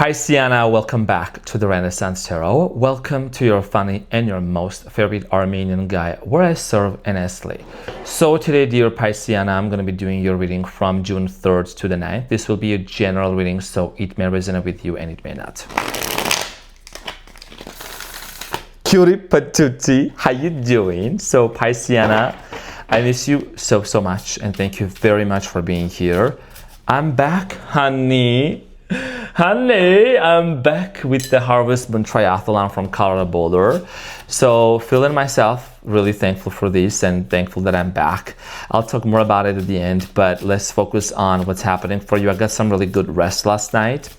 Pisceana, welcome back to the Renaissance Tarot. Welcome to your funny and your most favorite Armenian guy, where I serve and I slay. So today, dear Pisceana, I'm going to be doing your reading from June 3rd to the 9th. This will be a general reading, so it may resonate with you and it may not. Cutie patootie, how you doing? So Pisceana, I miss you so much and thank you very much for being here. I'm back, honey. Honey, I'm back with the Harvestment Triathlon from Colorado Boulder. So feeling myself really thankful for this and thankful that I'm back. I'll talk more about it at the end, but let's focus on what's happening for you. I got some really good rest last night.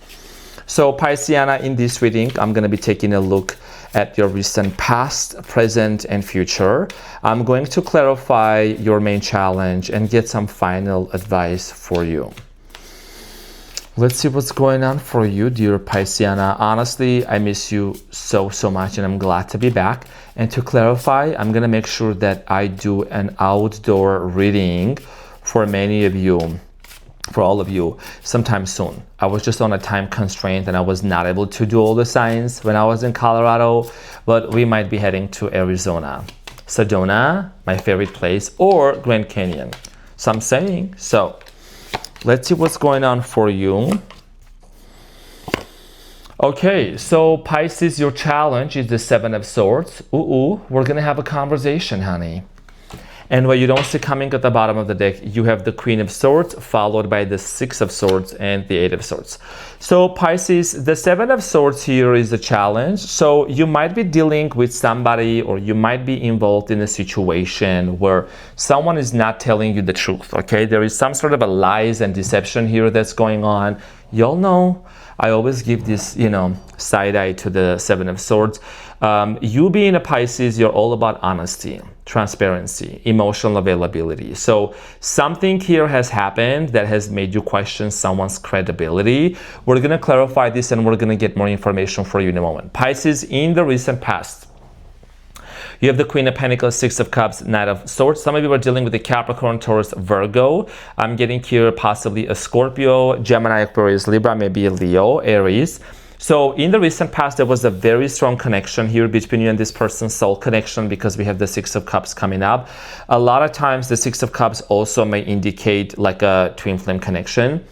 So Pisceana, in this reading, I'm going to be taking a look at your recent past, present, and future. I'm going to clarify your main challenge and get some final advice for you. Let's see what's going on for you, dear Pisceana. Honestly, I miss you so much and I'm glad to be back. And to clarify, I'm gonna make sure that I do an outdoor reading for many of you, for all of you, sometime soon. I was just on a time constraint and I was not able to do all the signs when I was in Colorado, but we might be heading to Arizona, Sedona, my favorite place, or Grand Canyon. So I'm saying, so let's see what's going on for you. Okay, so Pisces, your challenge is the Seven of Swords. We're gonna have a conversation, honey. And what you don't see coming at the bottom of the deck, you have the Queen of Swords followed by the Six of Swords and the Eight of Swords. So Pisces, the Seven of Swords here is a challenge. So you might be dealing with somebody, or you might be involved in a situation where someone is not telling you the truth, okay? There is some sort of a lies and deception here that's going on. Y'all know I always give this, side eye to the Seven of Swords. You being a Pisces, you're all about honesty, transparency, emotional availability. So something here has happened that has made you question someone's credibility. We're going to clarify this and we're going to get more information for you in a moment. Pisces, in the recent past, you have the Queen of Pentacles, Six of Cups, Knight of Swords. Some of you are dealing with the Capricorn, Taurus, Virgo. I'm getting here possibly a Scorpio, Gemini, Aquarius, Libra, maybe a Leo, Aries. So in the recent past, there was a very strong connection here between you and this person's soul connection, because we have the Six of Cups coming up. A lot of times the Six of Cups also may indicate like a twin flame connection.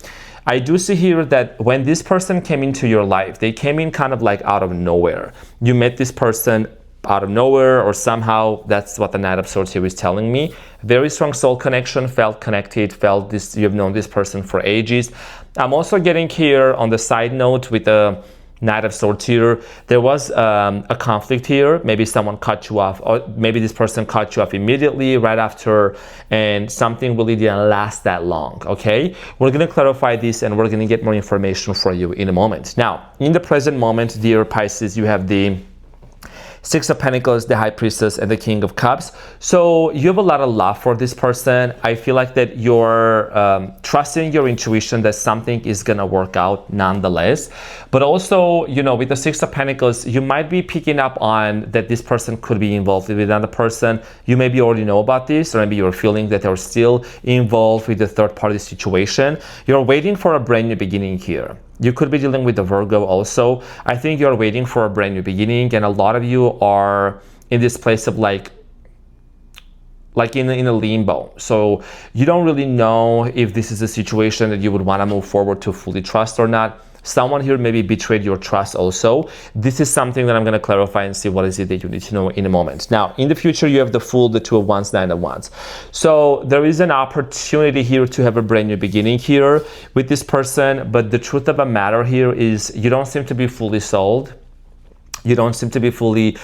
I do see here that when this person came into your life, they came in kind of like out of nowhere. You met this person out of nowhere, or somehow that's what the Knight of Swords here is telling me. Very strong soul connection, felt connected, felt this, you've known this person for ages. I'm also getting here on the side note with the Knight of Swords here, there was a conflict here. Maybe someone cut you off, or maybe this person cut you off immediately right after, and something really didn't last that long, okay? We're gonna clarify this and we're gonna get more information for you in a moment. Now, in the present moment, dear Pisces, you have the Six of Pentacles, the High Priestess, and the King of Cups. So you have a lot of love for this person. I feel like that you're trusting your intuition that something is gonna work out nonetheless. But also, with the Six of Pentacles, you might be picking up on that this person could be involved with another person. You maybe already know about this, or maybe you're feeling that they're still involved with the third party situation. You're waiting for a brand new beginning here. You could be dealing with the Virgo also. I think you're waiting for a brand new beginning, and a lot of you are in this place of like in a limbo. So you don't really know if this is a situation that you would want to move forward to fully trust or not. Someone here maybe betrayed your trust also. This is something that I'm going to clarify and see what is it that you need to know in a moment. Now, in the future, you have the Fool, the Two of Wands, Nine of Wands. So there is an opportunity here to have a brand new beginning here with this person. But the truth of the matter here is you don't seem to be fully sold. You don't seem to be fully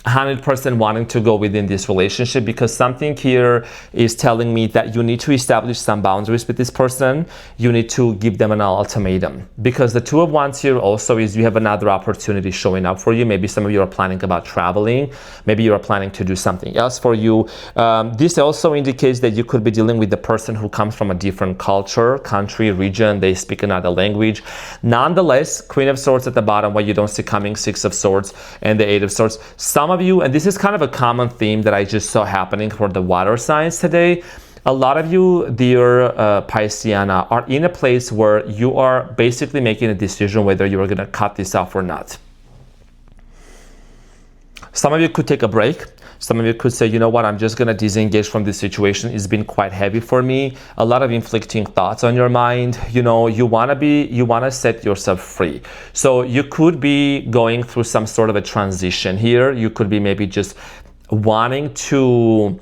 100% wanting to go within this relationship, because something here is telling me that you need to establish some boundaries with this person. You need to give them an ultimatum, because the Two of Wands here also is you have another opportunity showing up for you. Maybe some of you are planning about traveling. Maybe you are planning to do something else for you. This also indicates that you could be dealing with the person who comes from a different culture, country, region. They speak another language. Nonetheless, Queen of Swords at the bottom, what you don't see coming, Six of Swords and the Eight of Swords. Some of you, and this is kind of a common theme that I just saw happening for the water signs today, A lot of you, dear Pisceana, are in a place where you are basically making a decision whether you are going to cut this off or not. Some of you could take a break. Some of you could say, you know what, I'm just going to disengage from this situation. It's been quite heavy for me. A lot of inflicting thoughts on your mind. You know, you want to set yourself free. So you could be going through some sort of a transition here. You could be maybe just wanting to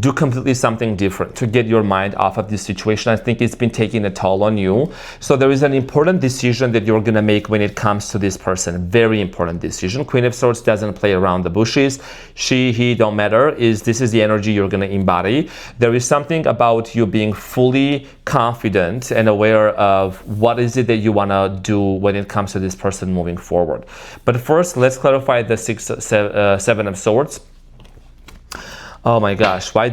do completely something different to get your mind off of this situation. I think it's been taking a toll on you. So there is an important decision that you're going to make when it comes to this person. Very important decision. Queen of Swords doesn't play around the bushes. She, he, don't matter. This is the energy you're going to embody. There is something about you being fully confident and aware of what is it that you want to do when it comes to this person moving forward. But first, let's clarify the Seven of Swords. Oh my gosh, why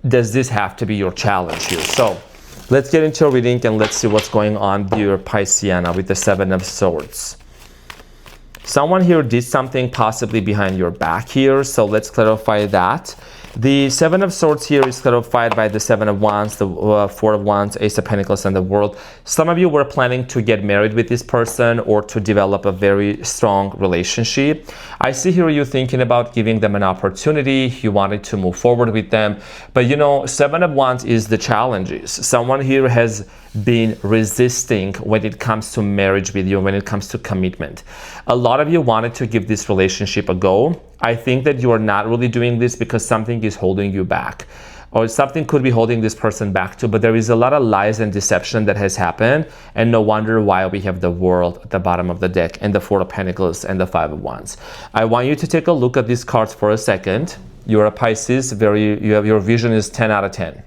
does this have to be your challenge here? So let's get into a reading and let's see what's going on, dear Pisceana, with the Seven of Swords. Someone here did something possibly behind your back here, so let's clarify that. The Seven of Swords here is clarified by the Seven of Wands, the Four of Wands, Ace of Pentacles, and the World. Some of you were planning to get married with this person or to develop a very strong relationship. I see here you thinking about giving them an opportunity. You wanted to move forward with them. But you know, Seven of Wands is the challenges. Someone here has been resisting when it comes to marriage with you, when it comes to commitment. A lot of you wanted to give this relationship a go. I think that you are not really doing this because something is holding you back, or something could be holding this person back too, but there is a lot of lies and deception that has happened, and no wonder why we have the World at the bottom of the deck and the Four of Pentacles and the Five of Wands. I want you to take a look at these cards for a second. You're a Pisces, your vision is 10 out of 10,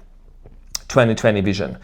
20/20 vision.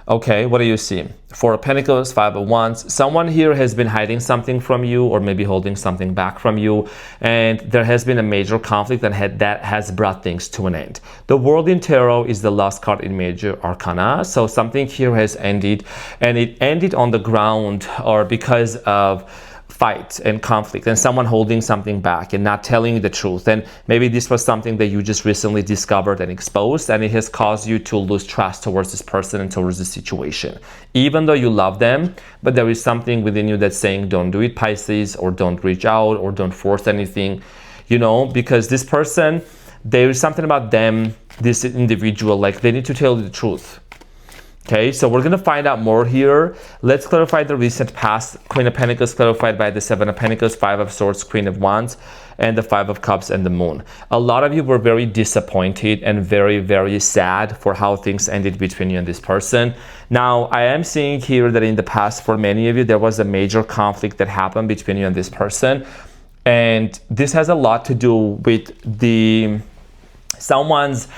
Okay, what do you see? Four of Pentacles, Five of Wands. Someone here has been hiding something from you, or maybe holding something back from you, and there has been a major conflict that has brought things to an end. The World in Tarot is the last card in Major Arcana, so something here has ended, and it ended on the ground or because of fight and conflict and someone holding something back and not telling you the truth. And maybe this was something that you just recently discovered and exposed, and it has caused you to lose trust towards this person and towards the situation. Even though you love them, but there is something within you that's saying don't do it, Pisces, or don't reach out, or don't force anything, you know, because this person, there is something about them, this individual, like they need to tell you the truth. Okay, so we're going to find out more here. Let's clarify the recent past. Queen of Pentacles clarified by the Seven of Pentacles, Five of Swords, Queen of Wands, and the Five of Cups and the Moon. A lot of you were very disappointed and very, very sad for how things ended between you and this person. Now, I am seeing here that in the past, for many of you, there was a major conflict that happened between you and this person. And this has a lot to do with someone's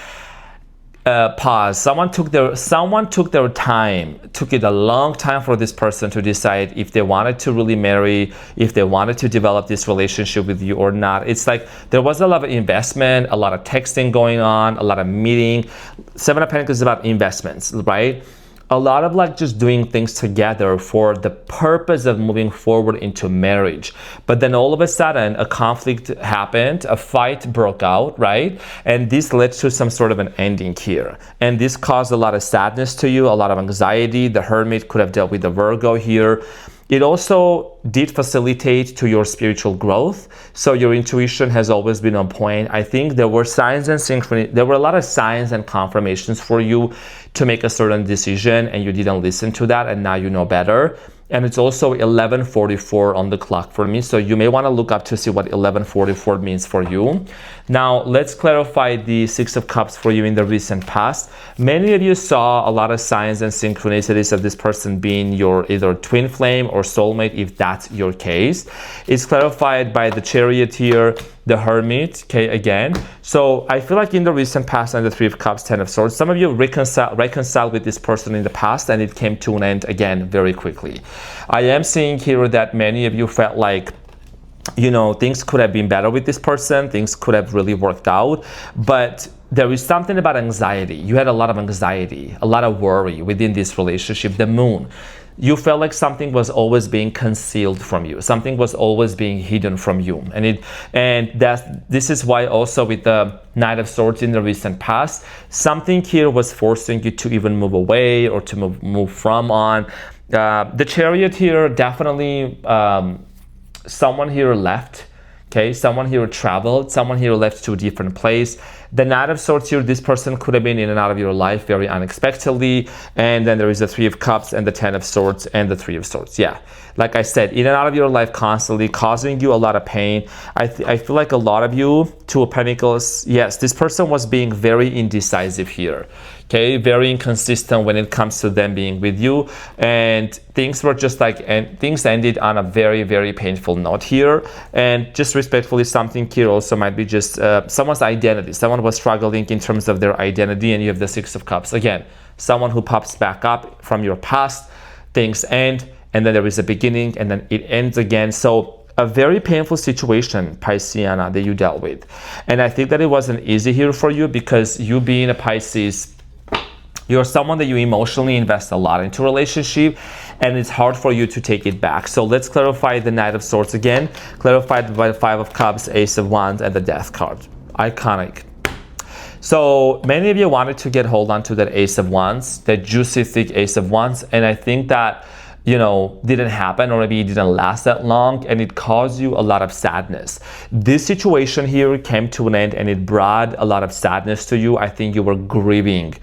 pause. Someone took their time, took it a long time for this person to decide if they wanted to really marry, if they wanted to develop this relationship with you or not. It's like there was a lot of investment, a lot of texting going on, a lot of meeting. Seven of Pentacles is about investments, right? A lot of like just doing things together for the purpose of moving forward into marriage. But then all of a sudden a conflict happened, a fight broke out, right? And this led to some sort of an ending here. And this caused a lot of sadness to you, a lot of anxiety. The Hermit could have dealt with the Virgo here. It also did facilitate to your spiritual growth. So your intuition has always been on point. I think there were signs and synchrony. There were a lot of signs and confirmations for you to make a certain decision, and you didn't listen to that, and now you know better. And it's also 11:44 on the clock for me, so you may want to look up to see what 11:44 means for you. Now, let's clarify the Six of Cups for you in the recent past. Many of you saw a lot of signs and synchronicities of this person being your either twin flame or soulmate, if that's your case. It's clarified by the Chariot here, the Hermit, okay, again. So I feel like in the recent past, and the Three of Cups, Ten of Swords, some of you reconciled with this person in the past, and it came to an end again very quickly. I am seeing here that many of you felt like, you know, things could have been better with this person, things could have really worked out, but there is something about anxiety. You had a lot of anxiety, a lot of worry within this relationship. The Moon. you felt like something was always being concealed from you. Something was always being hidden from you. This is why also with the Knight of Swords in the recent past, something here was forcing you to even move away or to move from on. The Chariot here, definitely someone here left. Okay, someone here traveled, someone here left to a different place. The Knight of Swords here, this person could have been in and out of your life very unexpectedly. And then there is the Three of Cups and the Ten of Swords and the Three of Swords. Yeah, like I said, in and out of your life constantly, causing you a lot of pain. I feel like a lot of you, Two of Pentacles, yes, this person was being very indecisive here. Okay, very inconsistent when it comes to them being with you, and things were just like, and things ended on a very, very painful note here. And just respectfully, something here also might be just someone's identity. Someone was struggling in terms of their identity, and you have the Six of Cups. Again, someone who pops back up from your past, things end, and then there is a beginning, and then it ends again. So a very painful situation, Pisceana, that you dealt with. And I think that it wasn't easy here for you, because you being a Pisces, you're someone that you emotionally invest a lot into a relationship, and it's hard for you to take it back. So let's clarify the Knight of Swords again, clarified by the Five of Cups, Ace of Wands, and the Death card. Iconic. So many of you wanted to get hold on to that Ace of Wands, that juicy, thick Ace of Wands, and I think that, you know, didn't happen, or maybe it didn't last that long, and it caused you a lot of sadness. This situation here came to an end, and it brought a lot of sadness to you. I think you were grieving.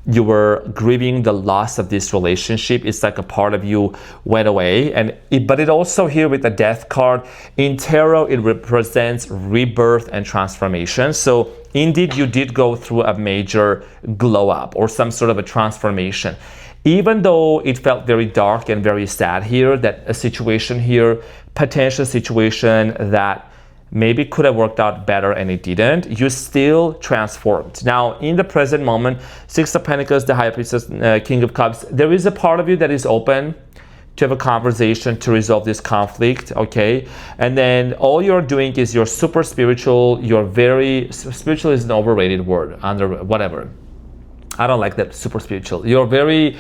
You were grieving the loss of this relationship. It's like a part of you went away. But it also here with the Death card, in tarot, it represents rebirth and transformation. So indeed, you did go through a major glow up or some sort of a transformation. Even though it felt very dark and very sad here, that a situation here, potential situation that maybe could have worked out better and it didn't, you still transformed. Now, in the present moment, Six of Pentacles, the High Priestess, King of Cups, there is a part of you that is open to have a conversation to resolve this conflict, okay? And then all you're doing is you're super spiritual, you're very, spiritual is an overrated word, under whatever. I don't like that, super spiritual. You're very,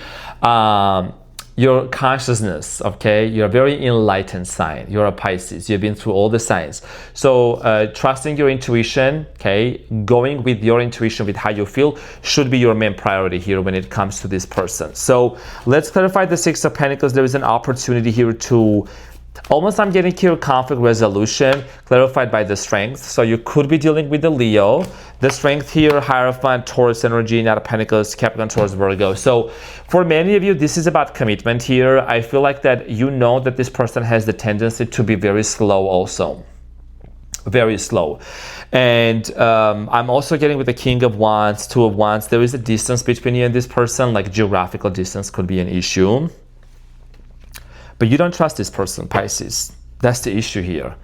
your consciousness, okay? You're a very enlightened sign. You're a Pisces. You've been through all the signs. So trusting your intuition, okay? Going with your intuition, with how you feel, should be your main priority here when it comes to this person. So let's clarify the Six of Pentacles. There is an opportunity here to almost, I'm getting here conflict resolution, clarified by the Strength. So you could be dealing with the Leo. The Strength here, Hierophant, Taurus energy, Knight of Pentacles, Capricorn, Taurus, Virgo. So for many of you, this is about commitment here. I feel like that you know that this person has the tendency to be very slow also. Very slow. And I'm also getting with the King of Wands, Two of Wands. There is a distance between you and this person, like geographical distance could be an issue. But you don't trust this person, Pisces. That's the issue here.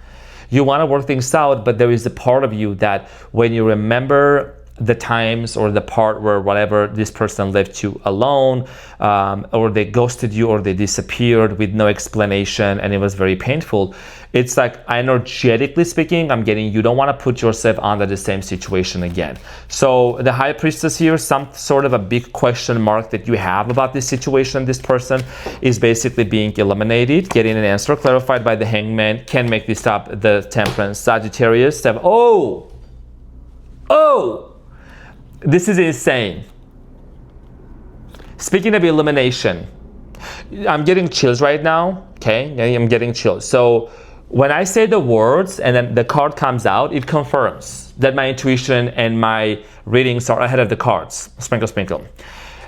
You want to work things out, but there is a part of you that when you remember the times or the part where whatever this person left you alone, or they ghosted you, or they disappeared with no explanation, and it was very painful. It's like, energetically speaking, I'm getting, you don't want to put yourself under the same situation again. So the High Priestess here, some sort of a big question mark that you have about this situation, this person, is basically being eliminated, getting an answer clarified by the Hangman. Can make this up, the Temperance, Sagittarius, this is insane. Speaking of elimination, I'm getting chills right now, okay? I'm getting chills. So when I say the words and then the card comes out, it confirms that my intuition and my readings are ahead of the cards. Sprinkle, sprinkle.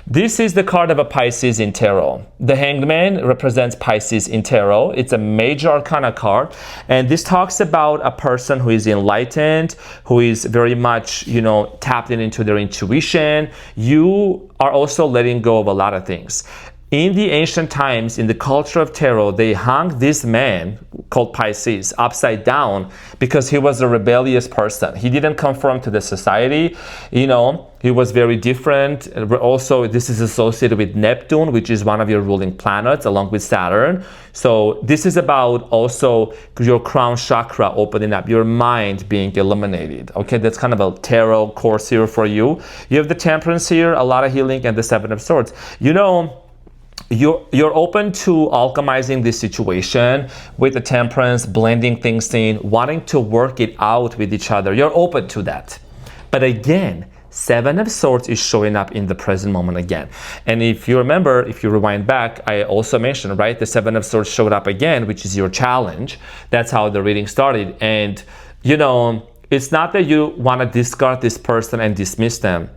This is the card of a Pisces in tarot. The Hanged Man represents Pisces in tarot. It's a major arcana card. And this talks about a person who is enlightened, who is very much, you know, tapped into their intuition. You are also letting go of a lot of things. In the ancient times, in the culture of tarot, they hung this man called Pisces upside down because he was a rebellious person. He didn't conform to the society. You know, he was very different. Also, this is associated with Neptune, which is one of your ruling planets, along with Saturn. So this is about also your crown chakra opening up, your mind being eliminated. Okay, that's kind of a tarot course here for you. You have the Temperance here, a lot of healing, and the Seven of Swords. You know, you're open to alchemizing this situation with the temperance, blending things in, wanting to work it out with each other. You're open to that. But again, Seven of Swords is showing up in the present moment again. And if you remember, if you rewind back, I also mentioned, right, the Seven of Swords showed up again, which is your challenge. That's how the reading started. And, you know, it's not that you want to discard this person and dismiss them,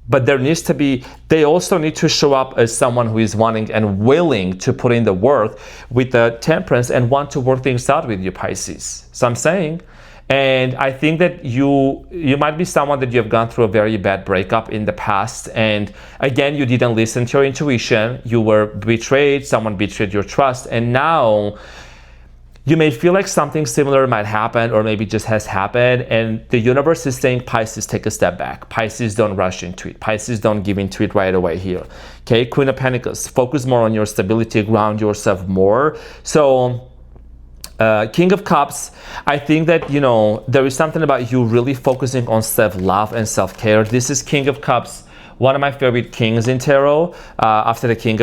but there needs to be, they also need to show up as someone who is wanting and willing to put in the work with the temperance and want to work things out with you, Pisces. So I'm saying, and I think that you might be someone that you have gone through a very bad breakup in the past. And again, you didn't listen to your intuition. You were betrayed. Someone betrayed your trust. And now you may feel like something similar might happen, or maybe just has happened, and the universe is saying, Pisces, take a step back. Pisces, don't rush into it. Pisces, don't give into it right away here. Okay, Queen of Pentacles, focus more on your stability, ground yourself more. So, King of Cups, I think that, you know, there is something about you really focusing on self-love and self-care. This is King of Cups, one of my favorite kings in tarot, after the King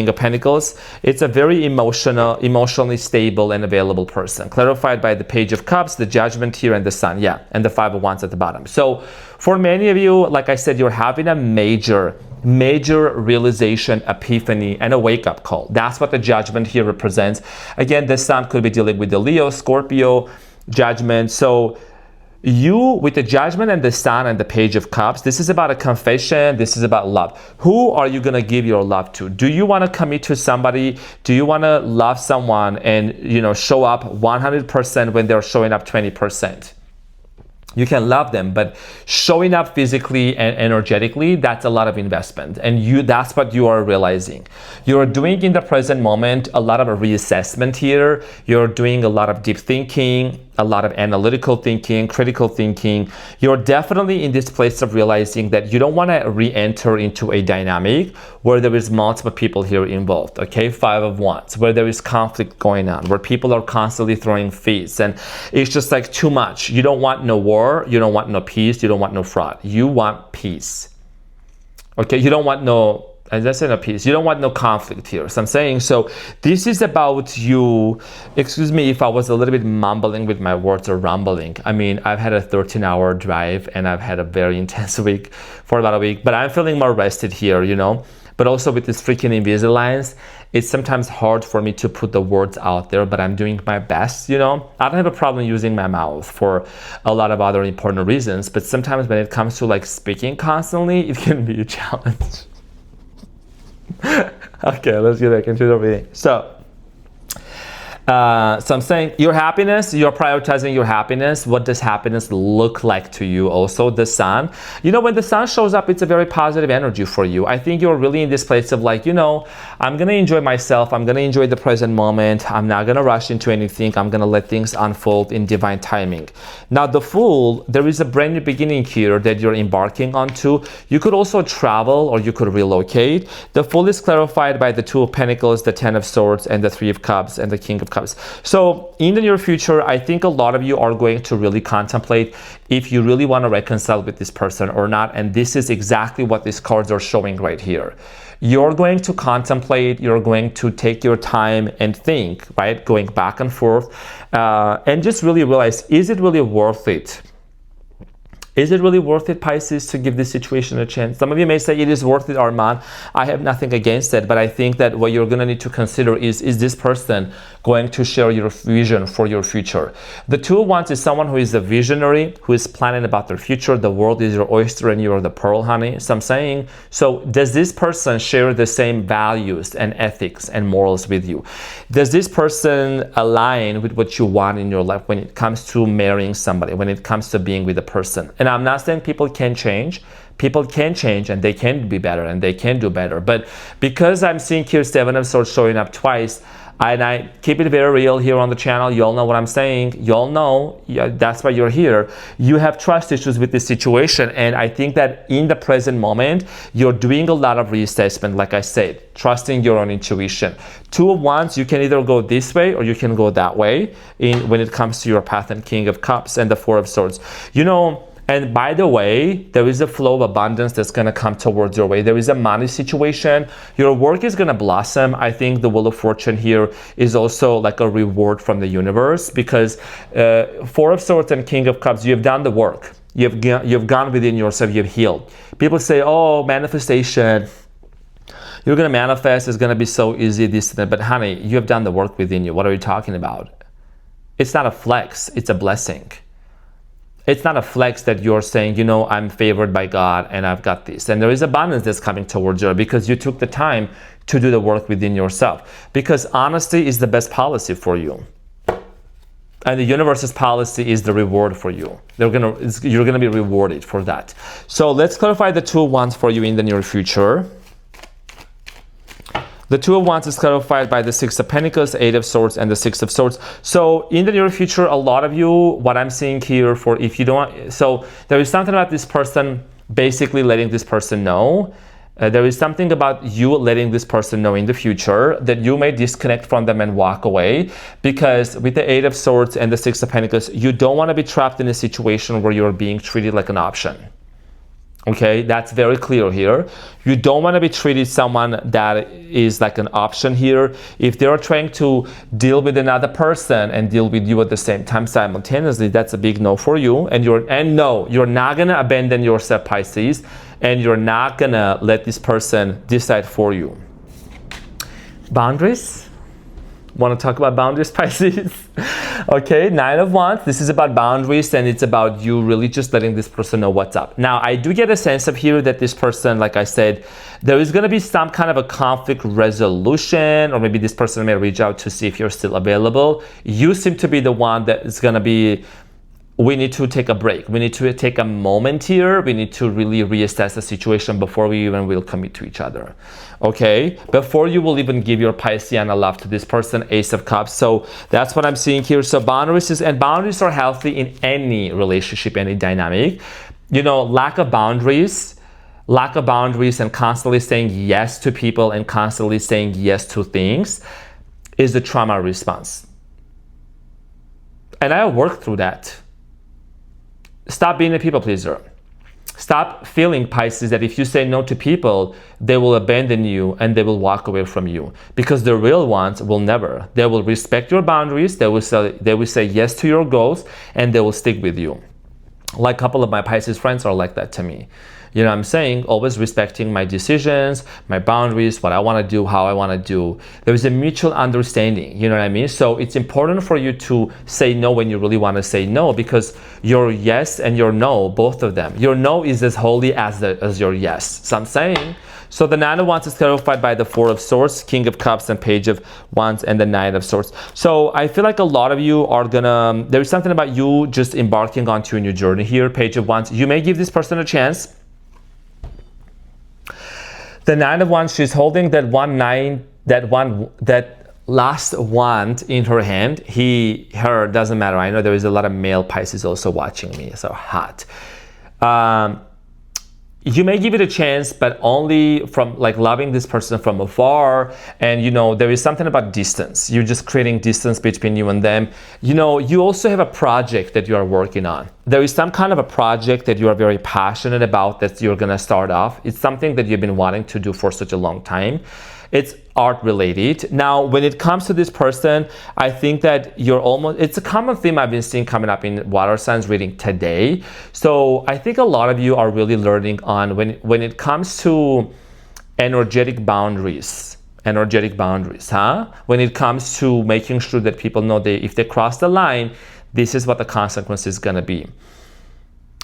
of Pentacles. It's a very emotionally stable and available person, clarified by the Page of Cups, the Judgment here, and the Sun, yeah, and the Five of Wands at the bottom. So for many of you, like I said, you're having a major realization, epiphany, and a wake-up call. That's what the Judgment here represents. Again, the Sun could be dealing with the Leo, Scorpio, Judgment. So you, with the Judgment and the Sun and the Page of Cups, this is about a confession. This is about love. Who are you going to give your love to? Do you want to commit to somebody? Do you want to love someone and, you know, show up 100% when they're showing up 20%? You can love them, but showing up physically and energetically, that's a lot of investment. And that's what you are realizing. You're doing in the present moment a lot of a reassessment here. You're doing a lot of deep thinking, a lot of analytical thinking, critical thinking. You're definitely in this place of realizing that you don't want to re-enter into a dynamic where there is multiple people here involved, okay? Five of Wands, where there is conflict going on, where people are constantly throwing fists, and it's just like too much. You don't want no war, you don't want no peace, you don't want no fraud. You want peace, okay? You don't want no, and that's in a piece. You don't want no conflict here. So I'm saying, so this is about you. Excuse me if I was a little bit mumbling with my words or rumbling. I mean, I've had a 13-hour drive and I've had a very intense week for about a week, but I'm feeling more rested here, you know. But also with this freaking Invisaligns, it's sometimes hard for me to put the words out there, but I'm doing my best, you know. I don't have a problem using my mouth for a lot of other important reasons, but sometimes when it comes to like speaking constantly, it can be a challenge. Okay, let's get back into the reading. So I'm saying your happiness, you're prioritizing your happiness. What does happiness look like to you? Also, the Sun. You know, when the Sun shows up, it's a very positive energy for you. I think you're really in this place of like, you know, I'm going to enjoy myself. I'm going to enjoy the present moment. I'm not going to rush into anything. I'm going to let things unfold in divine timing. Now, the Fool, there is a brand new beginning here that you're embarking onto. You could also travel or you could relocate. The Fool is clarified by the Two of Pentacles, the Ten of Swords, and the Three of Cups, and the King of Cups. So in the near future, I think a lot of you are going to really contemplate if you really want to reconcile with this person or not. And this is exactly what these cards are showing right here. You're going to contemplate, you're going to take your time and think, right? Going back and forth, and just really realize, is it really worth it? Is it really worth it, Pisces, to give this situation a chance? Some of you may say it is worth it, Arman. I have nothing against it, but I think that what you're going to need to consider is this person going to share your vision for your future? The Two of Wands is someone who is a visionary, who is planning about their future. The world is your oyster and you're the pearl, honey. So I'm saying, so does this person share the same values and ethics and morals with you? Does this person align with what you want in your life when it comes to marrying somebody, when it comes to being with a person? And I'm not saying people can change. People can change and they can be better and they can do better. But because I'm seeing here Seven of Swords showing up twice, and I keep it very real here on the channel. You all know what I'm saying. You all know, yeah, that's why you're here. You have trust issues with this situation. And I think that in the present moment, you're doing a lot of reassessment, like I said, trusting your own intuition. Two of Wands, you can either go this way or you can go that way when it comes to your path, and King of Cups and the Four of Swords. You know, And by the way, there is a flow of abundance that's going to come towards your way. There is a money situation. Your work is going to blossom. I think the Wheel of Fortune here is also like a reward from the universe, because Four of Swords and King of Cups, you've done the work. You've gone within yourself, you've healed. People say, oh, manifestation, you're going to manifest, it's going to be so easy, this and that. But honey, you have done the work within you. What are you talking about? It's not a flex, it's a blessing. It's not a flex that you're saying, you know, I'm favored by God and I've got this. And there is abundance that's coming towards you because you took the time to do the work within yourself. Because honesty is the best policy for you. And the universe's policy is the reward for you. You're gonna be rewarded for that. So let's clarify the Two of Wands for you in the near future. The Two of Wands is clarified by the Six of Pentacles, Eight of Swords, and the Six of Swords. So in the near future, a lot of you, what I'm seeing here for if you don't, so there is something about this person basically letting this person know. There is something about you letting this person know in the future that you may disconnect from them and walk away, because with the Eight of Swords and the Six of Pentacles, you don't want to be trapped in a situation where you're being treated like an option. Okay, that's very clear here. You don't want to be treated someone that is like an option here. If they're trying to deal with another person and deal with you at the same time simultaneously, that's a big no for you. And no, you're not gonna abandon yourself, Pisces, and you're not gonna let this person decide for you. Boundaries? Want to talk about boundaries, Pisces? Okay, Nine of Wands. This is about boundaries, and it's about you really just letting this person know what's up. Now, I do get a sense of here that this person, like I said, there is going to be some kind of a conflict resolution, or maybe this person may reach out to see if you're still available. You seem to be the one that is going to be, we need to take a break. We need to take a moment here. We need to really reassess the situation before we even will commit to each other. Okay, before you will even give your Piscean love to this person, Ace of Cups. So that's what I'm seeing here. So boundaries are healthy in any relationship, any dynamic. You know, lack of boundaries and constantly saying yes to people and constantly saying yes to things is the trauma response. And I worked through that. Stop being a people pleaser. Stop feeling, Pisces, that if you say no to people, they will abandon you and they will walk away from you. Because the real ones will never. They will respect your boundaries, they will say yes to your goals, and they will stick with you. Like a couple of my Pisces friends are like that to me. You know what I'm saying? Always respecting my decisions, my boundaries, what I want to do, how I want to do. There is a mutual understanding, you know what I mean? So it's important for you to say no when you really want to say no, because your yes and your no, both of them, your no is as holy as your yes. So I'm saying, so the Nine of Wands is clarified by the Four of Swords, King of Cups, and Page of Wands, and the Nine of Swords. So I feel like a lot of you are gonna, there is something about you just embarking onto a new journey here, Page of Wands. You may give this person a chance. The Nine of Wands, she's holding that last wand in her hand. Her, doesn't matter. I know there is a lot of male Pisces also watching me, so hot. You may give it a chance, but only from like loving this person from afar. And you know, there is something about distance. You're just creating distance between you and them. You know, you also have a project that you are working on. There is some kind of a project that you are very passionate about that you're gonna start off. It's something that you've been wanting to do for such a long time. It's art related. Now, when it comes to this person, I think that it's a common theme I've been seeing coming up in water signs reading today. So I think a lot of you are really learning on when it comes to energetic boundaries, when it comes to making sure that people know if they cross the line, this is what the consequence is gonna be.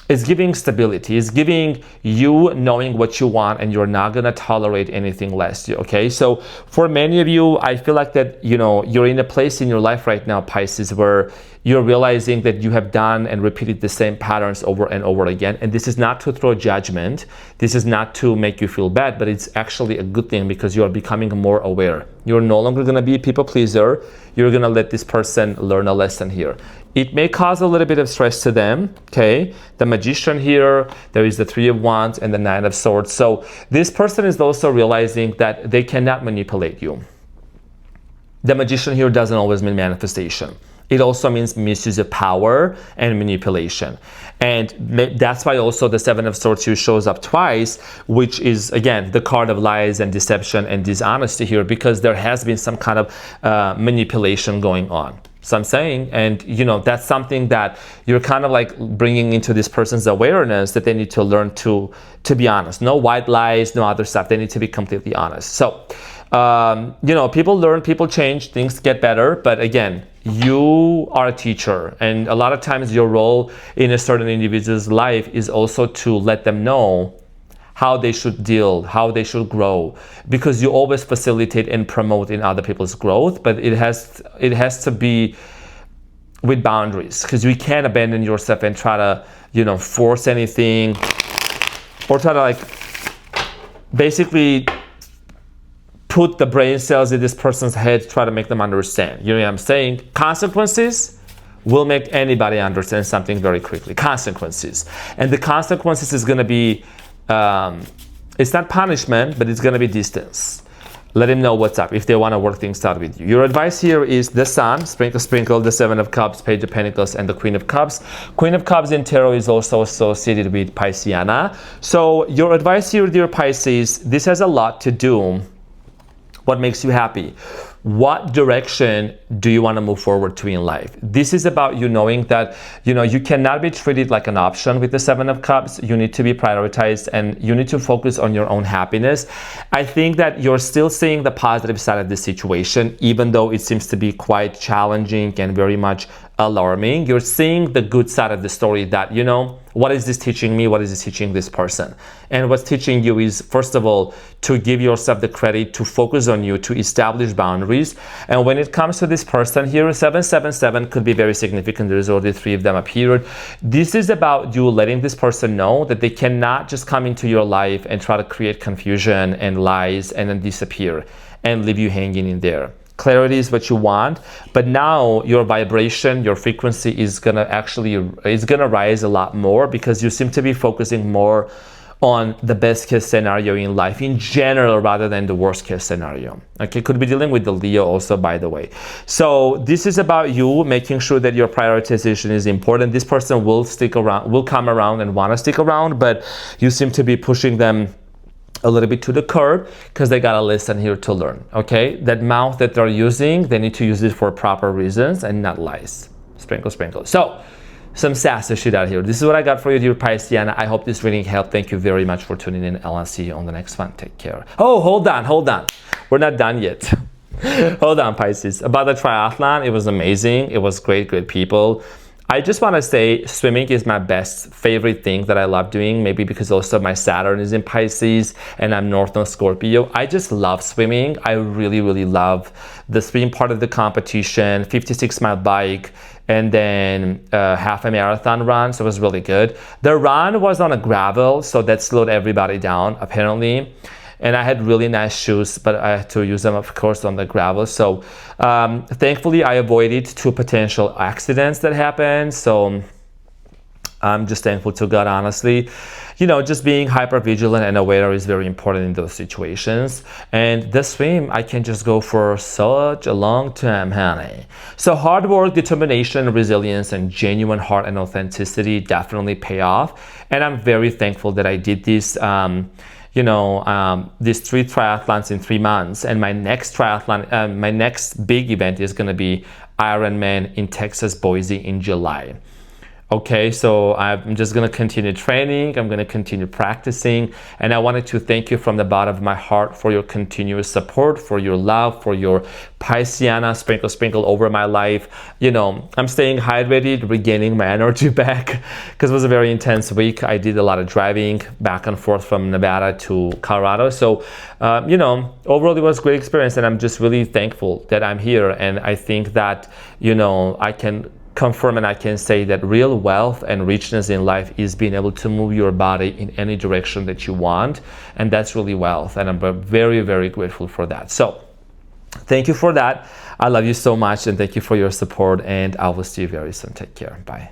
It's giving stability. It's giving you knowing what you want, and you're not gonna tolerate anything less. Okay, so for many of you, I feel like that, you know, you're in a place in your life right now, Pisces, where you're realizing that you have done and repeated the same patterns over and over again. And this is not to throw judgment. This is not to make you feel bad, but it's actually a good thing because you are becoming more aware. You're no longer gonna be a people pleaser. You're gonna let this person learn a lesson here. It may cause a little bit of stress to them, okay? The Magician here, there is the Three of Wands and the Nine of Swords. So this person is also realizing that they cannot manipulate you. The Magician here doesn't always mean manifestation. It also means misuse of power and manipulation. And that's why also the Seven of Swords here shows up twice, which is, again, the card of lies and deception and dishonesty here, because there has been some kind of manipulation going on. So I'm saying, and that's something that you're kind of like bringing into this person's awareness, that they need to learn to be honest. No white lies, no other stuff. They need to be completely honest. So, people learn, people change, things get better. But again, you are a teacher, and a lot of times your role in a certain individual's life is also to let them know how they should deal, how they should grow, because you always facilitate and promote in other people's growth, but it has to be with boundaries, because you can't abandon yourself and try to, force anything, or try to like basically put the brain cells in this person's head, try to make them understand. You know what I'm saying? Consequences will make anybody understand something very quickly. Consequences. And the consequences is going to be, it's not punishment, but it's going to be distance. Let him know what's up if they want to work things out with you. Your advice here is the Sun, sprinkle, the Seven of Cups, Page of Pentacles, and the Queen of Cups. Queen of Cups in tarot is also associated with Pisceana. So your advice here, dear Pisces, this has a lot to do. What makes you happy? What direction do you want to move forward to in life? This is about you knowing that, you cannot be treated like an option with the Seven of Cups. You need to be prioritized, and you need to focus on your own happiness. I think that you're still seeing the positive side of the situation, even though it seems to be quite challenging and very much alarming. You're seeing the good side of the story, that, what is this teaching me? What is this teaching this person? And what's teaching you is, first of all, to give yourself the credit to focus on you, to establish boundaries. And when it comes to this person here, 777 could be very significant. There's already 3 of them appeared. This is about you letting this person know that they cannot just come into your life and try to create confusion and lies and then disappear and leave you hanging in there. Clarity is what you want, but now your vibration, your frequency is gonna rise a lot more, because you seem to be focusing more on the best case scenario in life in general rather than the worst case scenario. Okay, could be dealing with the Leo also, by the way. So this is about you making sure that your prioritization is important. This person will stick around, will come around and want to stick around, but you seem to be pushing them a little bit to the curb, because they got a lesson here to learn. Okay, that mouth that they're using, they need to use it for proper reasons and not lies. Sprinkle. So some sassy shit out here. This is what I got for you, dear Pisceana. I hope this reading helped. Thank you very much for tuning in, and I'll see you on the next one. Take care. Oh, hold on. We're not done yet. Hold on, Pisces. About the triathlon, it was amazing. It was great people. I just want to say swimming is my favorite thing that I love doing, maybe because also my Saturn is in Pisces and I'm North Node Scorpio. I just love swimming. I really love the swim part of the competition, 56-mile bike, and then half a marathon run, so it was really good. The run was on a gravel, so that slowed everybody down apparently. And I had really nice shoes, but I had to use them, of course, on the gravel. So thankfully, I avoided 2 potential accidents that happened. So I'm just thankful to God, honestly. Just being hyper vigilant and aware is very important in those situations. And the swim, I can just go for such a long time, honey. So hard work, determination, resilience, and genuine heart and authenticity definitely pay off. And I'm very thankful that I did this. These 3 triathlons in 3 months, and my next triathlon, my next big event is going to be Ironman in Texas, Boise in July. Okay, so I'm just going to continue training. I'm going to continue practicing. And I wanted to thank you from the bottom of my heart for your continuous support, for your love, for your Pisceana sprinkle over my life. I'm staying hydrated, regaining my energy back, because it was a very intense week. I did a lot of driving back and forth from Nevada to Colorado. So, overall it was a great experience, and I'm just really thankful that I'm here. And I think that, I can confirm and I can say that real wealth and richness in life is being able to move your body in any direction that you want, and that's really wealth, and I'm very grateful for that. So thank you for that. I love you so much, and thank you for your support, and I will see you very soon. Take care. Bye.